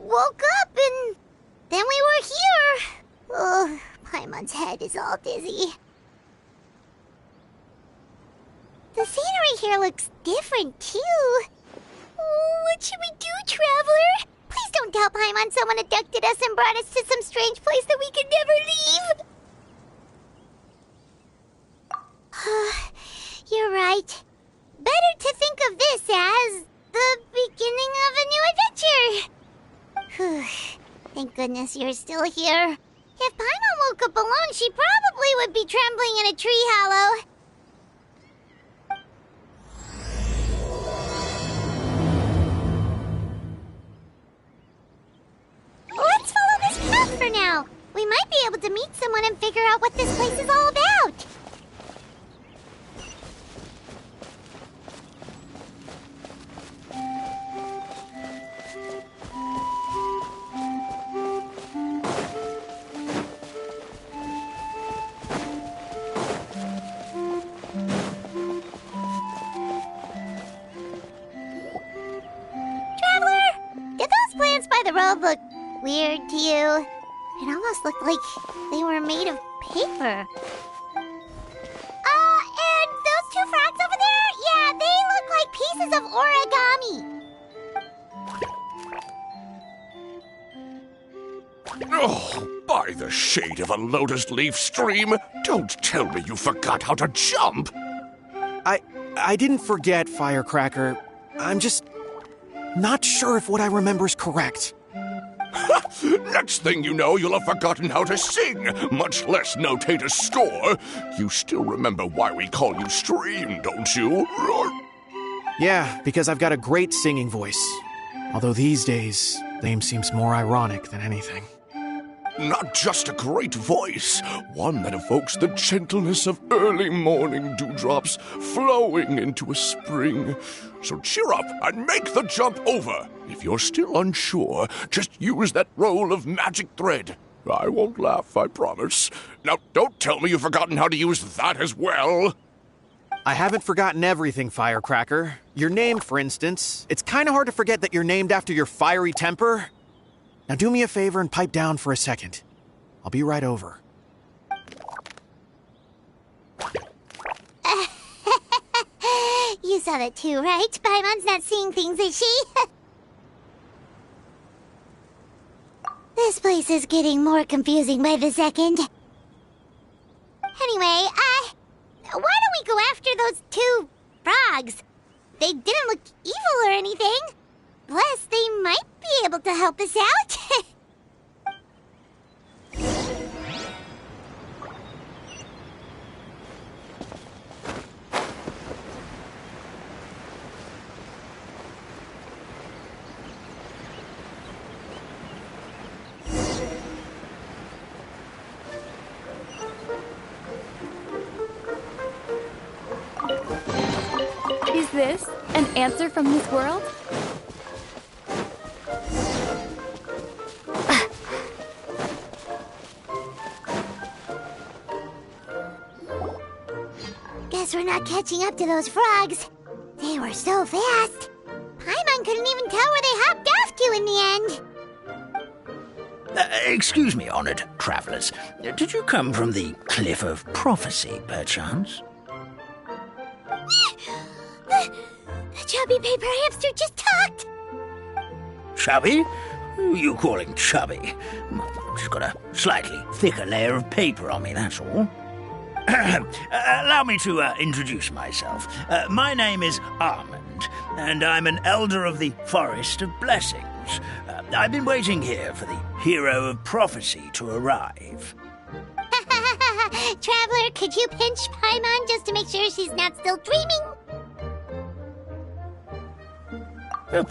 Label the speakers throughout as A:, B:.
A: woke up and then we were here. Oh, Paimon's head is all dizzy. The scenery here looks different, too. Oh, what should we do, Traveler? Please don't tell Paimon someone abducted us and brought us to some strange place that we could never leave. You're right. Better to think of this as the beginning of a new adventure. Thank goodness you're still here. If Paimon woke up alone, she probably would be trembling in a tree hollow. Let's follow this path for now. We might be able to meet someone and figure out what this place is all about. The road looked weird to you. It almost looked like they were made of paper. And those two frogs over there? Yeah, they look like pieces of origami.
B: Oh, by the shade of a lotus leaf stream, don't tell me you forgot how to jump.
C: I didn't forget, Firecracker. I'm just not sure if what I remember is correct.
B: Next thing you know, you'll have forgotten how to sing, much less notate a score. You still remember why we call you Stream, don't you?
C: Yeah, because I've got a great singing voice. Although these days, name seems more ironic than anything.
B: Not just a great voice, one that evokes the gentleness of early morning dewdrops flowing into a spring. So cheer up and make the jump over. If you're still unsure, just use that roll of magic thread. I won't laugh, I promise. Now, don't tell me you've forgotten how to use that as well.
C: I haven't forgotten everything, Firecracker. Your name, for instance. It's kind of hard to forget that you're named after your fiery temper. Now do me a favor and pipe down for a second. I'll be right over.
A: You saw that too, right? Paimon's not seeing things, is she? This place is getting more confusing by the second. Anyway, why don't we go after those two frogs? They didn't look evil or anything. Plus, they might be able to help us out.
D: Is this an answer from this world?
A: Guess we're not catching up to those frogs. They were so fast. Paimon couldn't even tell where they hopped off to in the end.
E: Excuse me, honored travelers. Did you come from the Cliff of Prophecy, perchance?
A: The chubby paper hamster just talked.
E: Chubby? Who are you calling chubby? Just got a slightly thicker layer of paper on me, that's all. Allow me to introduce myself. My name is Armand, and I'm an elder of the Forest of Blessings. I've been waiting here for the hero of prophecy to arrive.
A: Traveler, could you pinch Paimon just to make sure she's not still dreaming?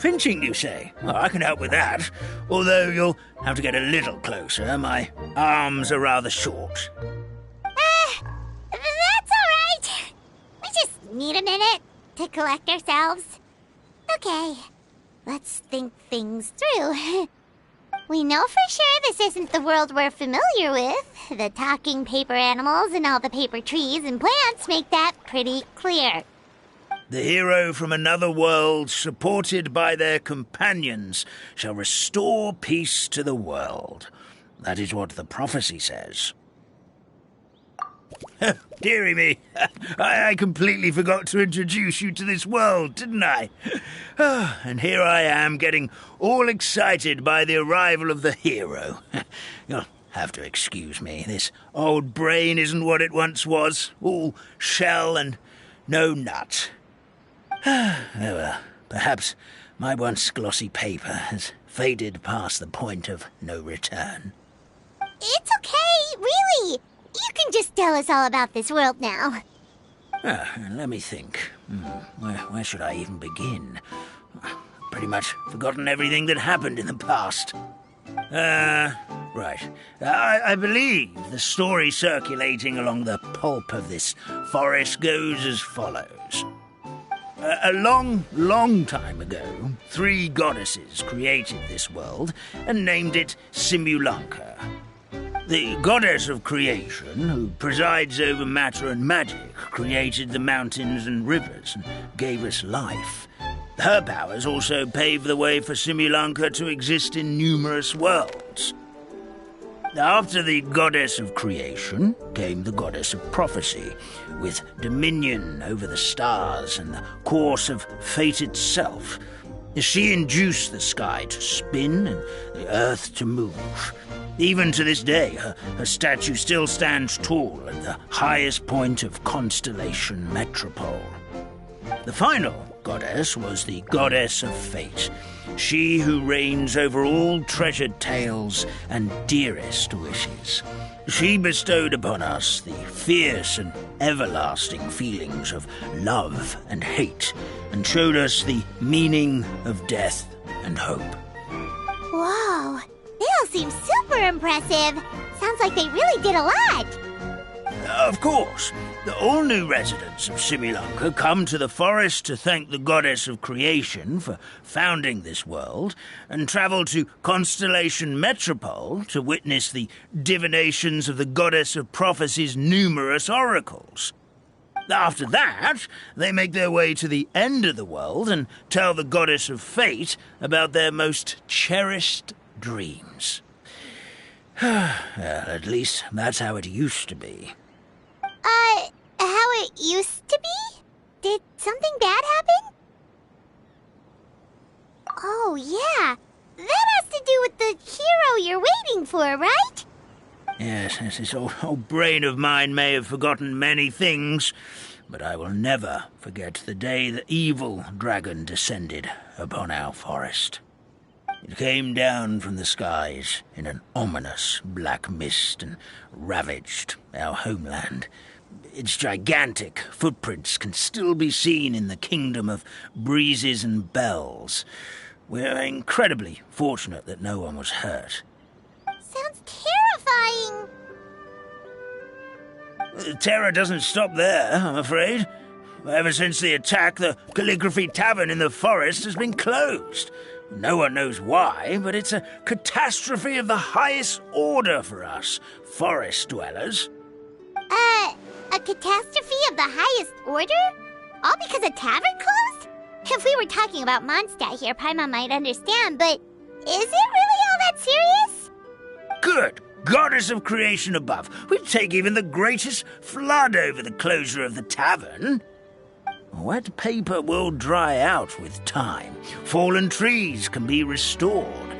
E: Pinching, you say? Well, I can help with that. Although you'll have to get a little closer. My arms are rather short.
A: That's all right. We just need a minute to collect ourselves. Okay, let's think things through. We know for sure this isn't the world we're familiar with. The talking paper animals and all the paper trees and plants make that pretty clear.
E: The hero from another world, supported by their companions, shall restore peace to the world. That is what the prophecy says. Dearie me, I completely forgot to introduce you to this world, didn't I? And here I am, getting all excited by the arrival of the hero. You'll have to excuse me. This old brain isn't what it once was, all shell and no nut. Oh well, perhaps my once glossy paper has faded past the point of no return.
A: It's okay, really. You can just tell us all about this world now.
E: Let me think. Where should I even begin? Pretty much forgotten everything that happened in the past. Right. I believe the story circulating along the pulp of this forest goes as follows. A long, long time ago, 3 goddesses created this world and named it Simulanka. The goddess of creation, who presides over matter and magic, created the mountains and rivers and gave us life. Her powers also paved the way for Simulanka to exist in numerous worlds. After the goddess of creation came the goddess of prophecy, with dominion over the stars and the course of fate itself. She induced the sky to spin and the earth to move. Even to this day, her statue still stands tall at the highest point of Constellation Metropole. The final goddess was the goddess of fate, she who reigns over all treasured tales and dearest wishes. She bestowed upon us the fierce and everlasting feelings of love and hate, and showed us the meaning of death and hope.
A: Whoa, they all seem super impressive. Sounds like they really did a lot.
E: Of course, all new residents of Simulanka come to the forest to thank the goddess of creation for founding this world, and travel to Constellation Metropole to witness the divinations of the goddess of prophecy's numerous oracles. After that, they make their way to the end of the world and tell the goddess of fate about their most cherished dreams. Well, at least that's how it used to be.
A: How it used to be? Did something bad happen? Oh, yeah. That has to do with the hero you're waiting for, right?
E: Yes, this old brain of mine may have forgotten many things, but I will never forget the day the evil dragon descended upon our forest. It came down from the skies in an ominous black mist and ravaged our homeland. Its gigantic footprints can still be seen in the kingdom of breezes and bells. We're incredibly fortunate that no one was hurt.
A: Sounds terrifying.
E: Terror doesn't stop there, I'm afraid. Ever since the attack, the Calligraphy Tavern in the forest has been closed. No one knows why, but it's a catastrophe of the highest order for us, forest dwellers.
A: A catastrophe of the highest order? All because a tavern closed? If we were talking about Mondstadt here, Paimon might understand, but is it really all that serious?
E: Good goddess of creation above. We'd take even the greatest flood over the closure of the tavern. Wet paper will dry out with time. Fallen trees can be restored.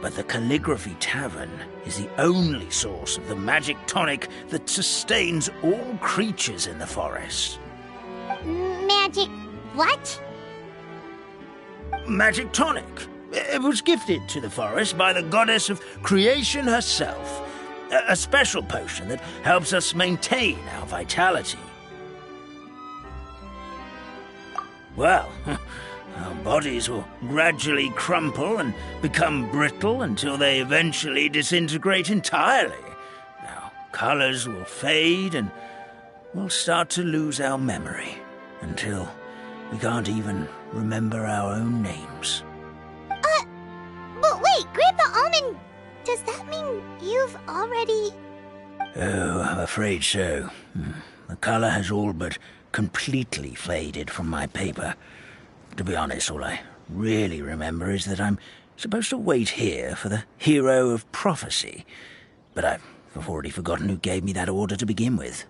E: But the Calligraphy Tavern is the only source of the magic tonic that sustains all creatures in the forest.
A: Magic what?
E: Magic tonic. It was gifted to the forest by the goddess of creation herself. A special potion that helps us maintain our vitality. Well, our bodies will gradually crumple and become brittle until they eventually disintegrate entirely. Our colors will fade and we'll start to lose our memory until we can't even remember our own names.
A: But wait, Grandpa Almond, does that mean you've already...
E: Oh, I'm afraid so. The color has all but completely faded from my paper. To be honest, all I really remember is that I'm supposed to wait here for the hero of prophecy. But I've already forgotten who gave me that order to begin with.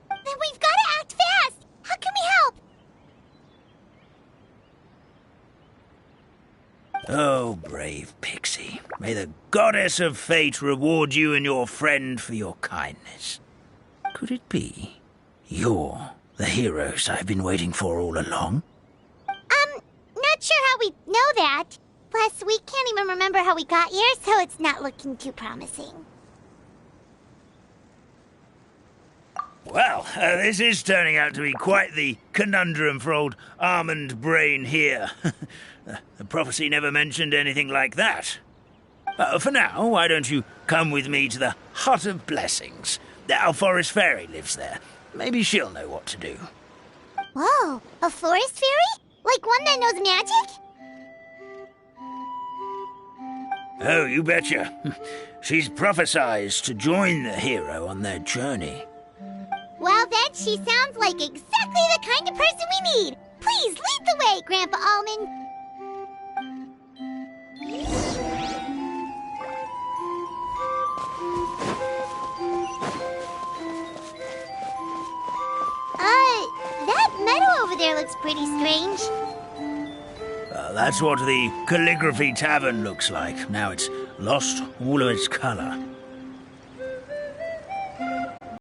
A: Then we've got to act fast! How can we help?
E: Oh, brave Pixie. May the goddess of fate reward you and your friend for your kindness. Could it be you're the heroes I've been waiting for all along?
A: Not sure how we know that. Plus, we can't even remember how we got here, so it's not looking too promising.
E: Well, this is turning out to be quite the conundrum for old Almond Brain here. The prophecy never mentioned anything like that. For now, why don't you come with me to the Hut of Blessings? Our forest fairy lives there. Maybe she'll know what to do.
A: Whoa, a forest fairy? Like one that knows magic?
E: Oh, you betcha. She's prophesized to join the hero on their journey.
A: Well, then she sounds like exactly the kind of person we need. Please lead the way, Grandpa Almond. That meadow over there looks pretty strange.
E: That's what the Calligraphy Tavern looks like. Now it's lost all of its color.